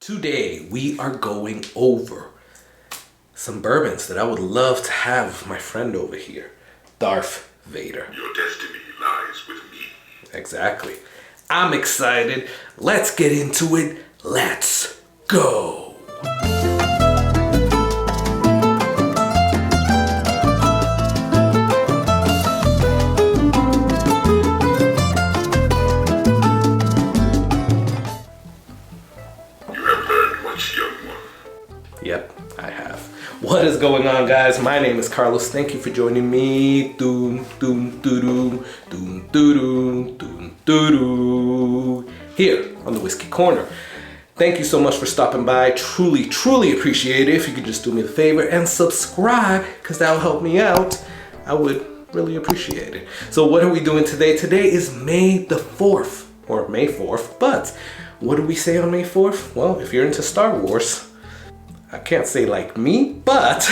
Today we are going over some bourbons that I would love to have with my friend over here, Darth Vader. Your destiny lies with me. Exactly. I'm excited. Let's get into it. Let's go. Yep, I have. What is going on, guys? My name is Carlos. Thank you for joining me. Doom, doom, doom, doom, doom, doom, doom, here on the Whiskey Corner. Thank you so much for stopping by. Truly, truly appreciate it. If you could just do me the favor and subscribe, because that will help me out, I would really appreciate it. So what are we doing today? Today is May the 4th, or May 4th, but what do we say on May 4th? Well, if you're into Star Wars, I can't say like me, but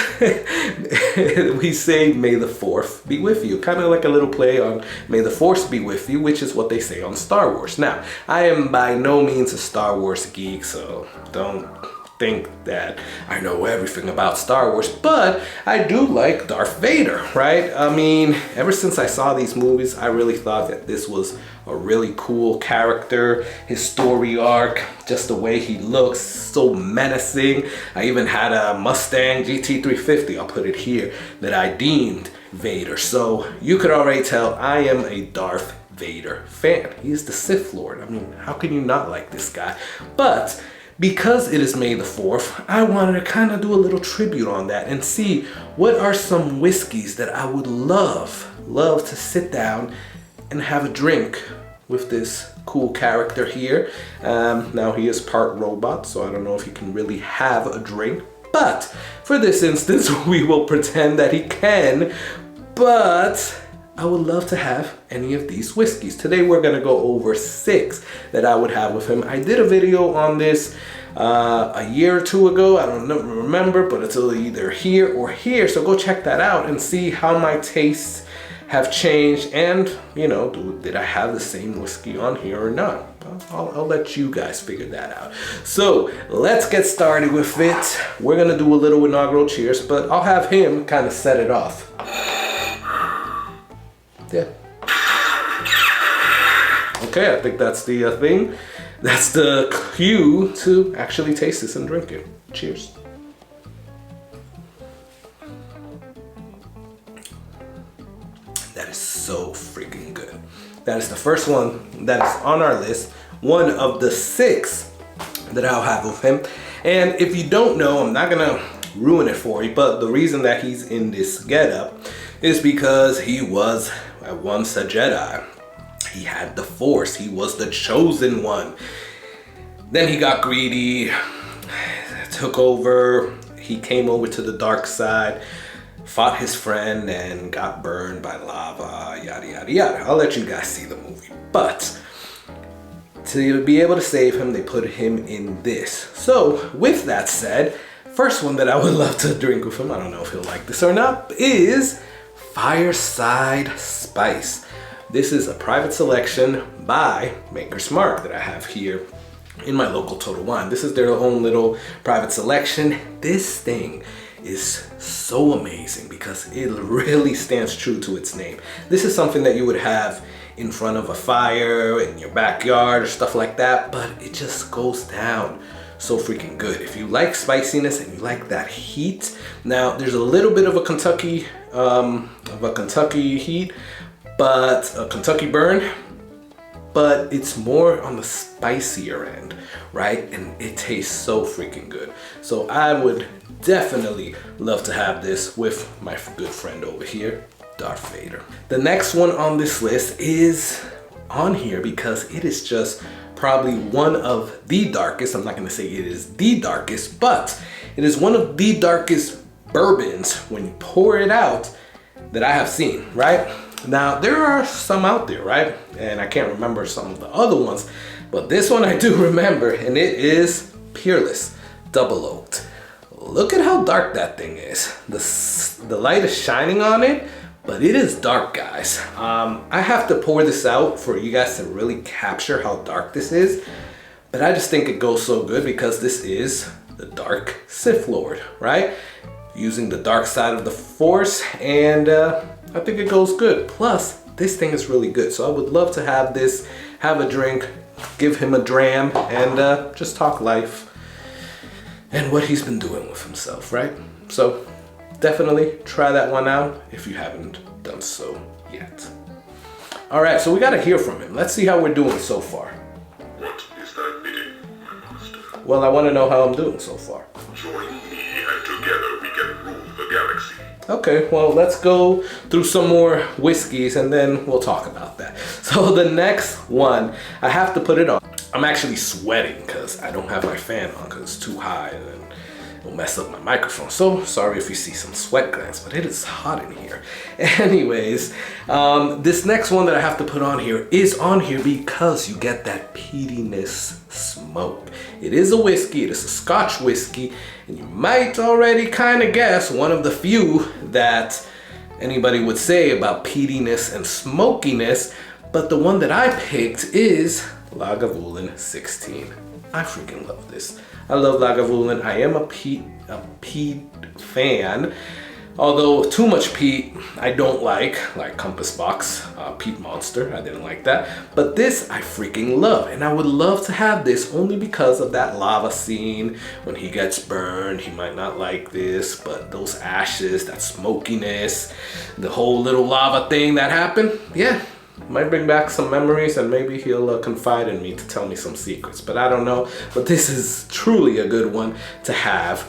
we say May the 4th be with you. Kind of like a little play on May the Force be with you, which is what they say on Star Wars. Now, I am by no means a Star Wars geek, so don't think that I know everything about Star Wars, but I do like Darth Vader, right? I mean, ever since I saw these movies, I really thought that this was a really cool character. His story arc, just the way he looks, so menacing. I even had a Mustang GT350, I'll put it here, that I deemed Vader. So you could already tell I am a Darth Vader fan. He's the Sith Lord. I mean, how can you not like this guy? But because it is May the 4th, I wanted to kind of do a little tribute on that and see what are some whiskeys that I would love to sit down and have a drink with this cool character here. Now he is part robot, so I don't know if he can really have a drink, but for this instance, we will pretend that he can, but I would love to have any of these whiskeys. Today we're gonna go over 6 that I would have with him. I did a video on this a year or 2 ago. I don't remember, but it's either here or here. So go check that out and see how my tastes have changed. And, you know, did I have the same whiskey on here or not? Well, I'll let you guys figure that out. So let's get started with it. We're gonna do a little inaugural cheers, but I'll have him kind of set it off. Yeah. Okay, I think that's the thing. That's the cue to actually taste this and drink it. Cheers. That is so freaking good. That is the first one that is on our list. One of the 6 that I'll have with him. And if you don't know, I'm not gonna ruin it for you, but the reason that he's in this getup is because he was at once a Jedi. He had the Force. He was the chosen one. Then he got greedy, took over. He came over to the dark side, fought his friend, and got burned by lava, yada, yada, yada. I'll let you guys see the movie. But to be able to save him, they put him in this. So with that said, first one that I would love to drink with him, I don't know if he'll like this or not, is Fireside Spice. This is a private selection by Maker's Mark that I have here in my local Total Wine. This is their own little private selection. This thing is so amazing because it really stands true to its name. This is something that you would have in front of a fire, in your backyard or stuff like that, but it just goes down so freaking good. If you like spiciness and you like that heat, now there's a little bit of a Kentucky heat, but a Kentucky burn, but it's more on the spicier end, right? And it tastes so freaking good. So I would definitely love to have this with my good friend over here, Darth Vader. The next one on this list is on here because it is just probably one of the darkest, I'm not gonna say it is the darkest, but it is one of the darkest bourbons when you pour it out that I have seen, right? Now, there are some out there, right? And I can't remember some of the other ones, but this one I do remember, and it is Peerless Double Oat. Look at how dark that thing is. The light is shining on it, but it is dark, guys. I have to pour this out for you guys to really capture how dark this is. But I just think it goes so good because this is the Dark Sith Lord, right? Using the dark side of the Force, and I think it goes good. Plus, this thing is really good. So I would love to have this, have a drink, give him a dram, and just talk life and what he's been doing with himself, right? So definitely try that one out if you haven't done so yet. All right, so we got to hear from him. Let's see how we're doing so far. What is thy bidding, my master? Well, I want to know how I'm doing so far. Join me, and together we can rule the galaxy. Okay, well, let's go through some more whiskeys and then we'll talk about that. So the next one, I have to put it on. I'm actually sweating because I don't have my fan on because it's too high and then it'll mess up my microphone. So sorry if you see some sweat glands, but it is hot in here. Anyways, this next one that I have to put on here is on here because you get that peatiness smoke. It is a whiskey, it is a Scotch whiskey, and you might already kind of guess one of the few that anybody would say about peatiness and smokiness, but the one that I picked is Lagavulin 16. I freaking love this. I love Lagavulin. I am a peat fan. Although too much peat I don't like Compass Box, Peat Monster, I didn't like that. But this I freaking love, and I would love to have this only because of that lava scene. When he gets burned, he might not like this, but those ashes, that smokiness, the whole little lava thing that happened, yeah, might bring back some memories, and maybe he'll confide in me to tell me some secrets, but I don't know. But this is truly a good one to have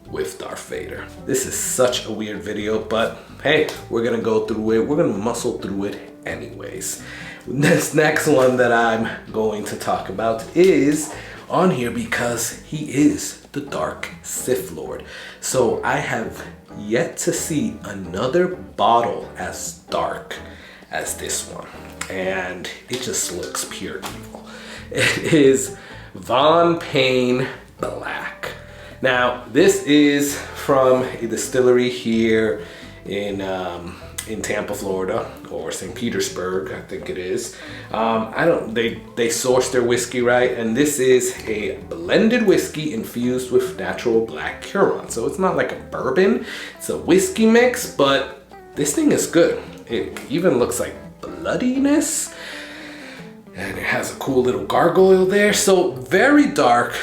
with Darth Vader. This is such a weird video, but hey, we're gonna go through it. We're gonna muscle through it anyways. This next one that I'm going to talk about is on here because he is the Dark Sith Lord. So I have yet to see another bottle as dark as this one, and it just looks pure evil. It is Payne Black. Now, this is from a distillery here in Tampa, Florida, or St. Petersburg, I think it is. They source their whiskey right, and this is a blended whiskey infused with natural black Huron. So it's not like a bourbon, it's a whiskey mix, but this thing is good. It even looks like bloodiness, and it has a cool little gargoyle there. So very dark,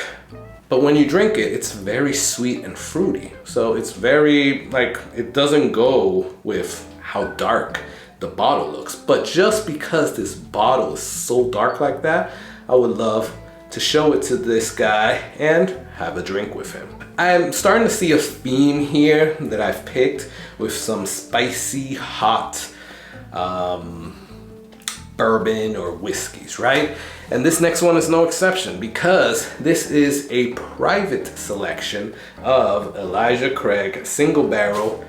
but when you drink it, it's very sweet and fruity. So it's very, like, it doesn't go with how dark the bottle looks. But just because this bottle is so dark like that, I would love to show it to this guy and have a drink with him. I'm starting to see a theme here that I've picked with some spicy, hot bourbon or whiskeys, right? And this next one is no exception because this is a private selection of Elijah Craig single barrel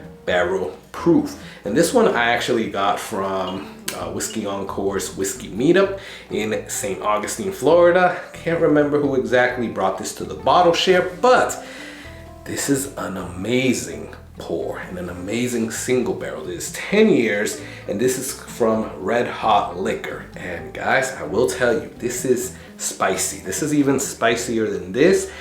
proof. And this one I actually got from Whiskey Encore's Whiskey Meetup in St. Augustine, Florida. Can't remember who exactly brought this to the bottle share, but this is an amazing pour and an amazing single barrel. It is 10 years, and this is from Red Hot Liquor. And guys, I will tell you, this is spicy. This is even spicier than this,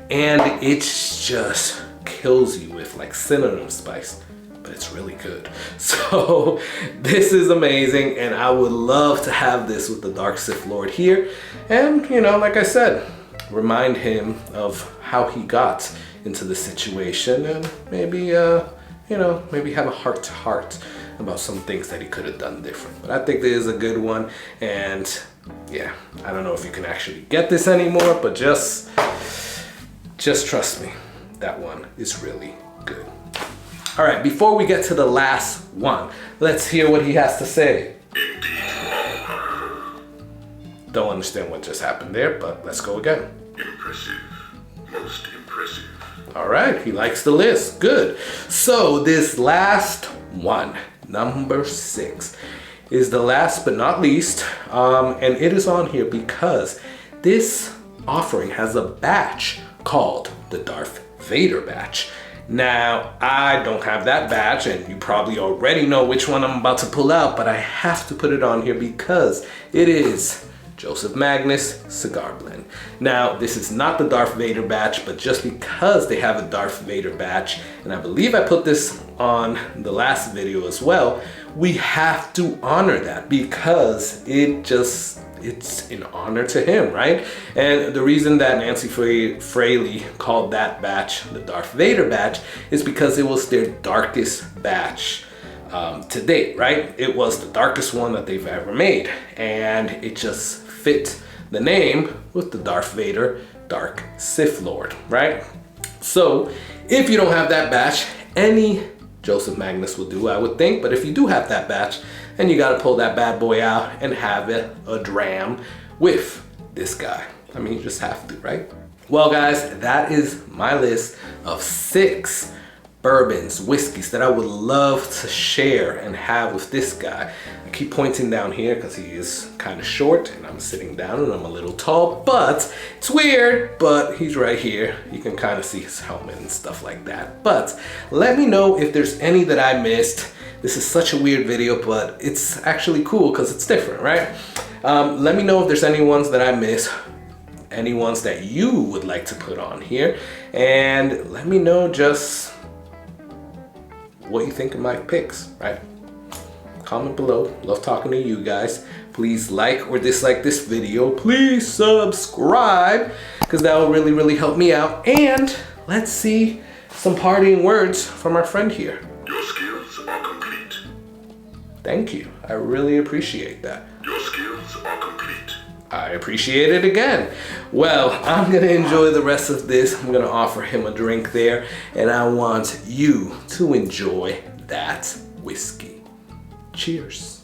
and it just kills you with like cinnamon spice, but it's really good. So this is amazing, and I would love to have this with the Dark Sith Lord here. And you know, like I said, remind him of how he got into the situation, and maybe you know, maybe have a heart-to-heart about some things that he could have done different. But I think this is a good one, and yeah, I don't know if you can actually get this anymore, but just trust me, that one is really good. All right, before we get to the last one, let's hear what he has to say. Don't understand what just happened there, but let's go again. Impressive, most impressive. All right, he likes the list, good. So this last one, number 6, is the last but not least, and it is on here because this offering has a batch called the Darth Vader batch. Now, I don't have that batch, and you probably already know which one I'm about to pull out, but I have to put it on here because it is Joseph Magnus Cigar Blend. Now, this is not the Darth Vader batch, but just because they have a Darth Vader batch, and I believe I put this on the last video as well, we have to honor that because it's in honor to him, right? And the reason that Nancy Fraley called that batch the Darth Vader batch is because it was their darkest batch to date, right? It was the darkest one that they've ever made, and it just fit the name with the Darth Vader Dark Sith Lord, right? So if you don't have that batch, any Joseph Magnus will do, I would think. But if you do have that batch, then you gotta pull that bad boy out and have it a dram with this guy. I mean, you just have to, right? Well, guys, that is my list of 6 bourbons, whiskeys that I would love to share and have with this guy. I keep pointing down here because he is kind of short and I'm sitting down and I'm a little tall, but it's weird, but he's right here. You can kind of see his helmet and stuff like that. But let me know if there's any that I missed. This is such a weird video, but it's actually cool because it's different, right? Let me know if there's any ones that I missed, any ones that you would like to put on here, and let me know just what you think of my picks, right? Comment below. Love talking to you guys. Please like or dislike this video. Please subscribe because that will really, really help me out. And let's see some parting words from our friend here. Your skills are complete. Thank you. I really appreciate that. Your skills are complete. I appreciate it again. Well, I'm gonna enjoy the rest of this. I'm gonna offer him a drink there, and I want you to enjoy that whiskey. Cheers.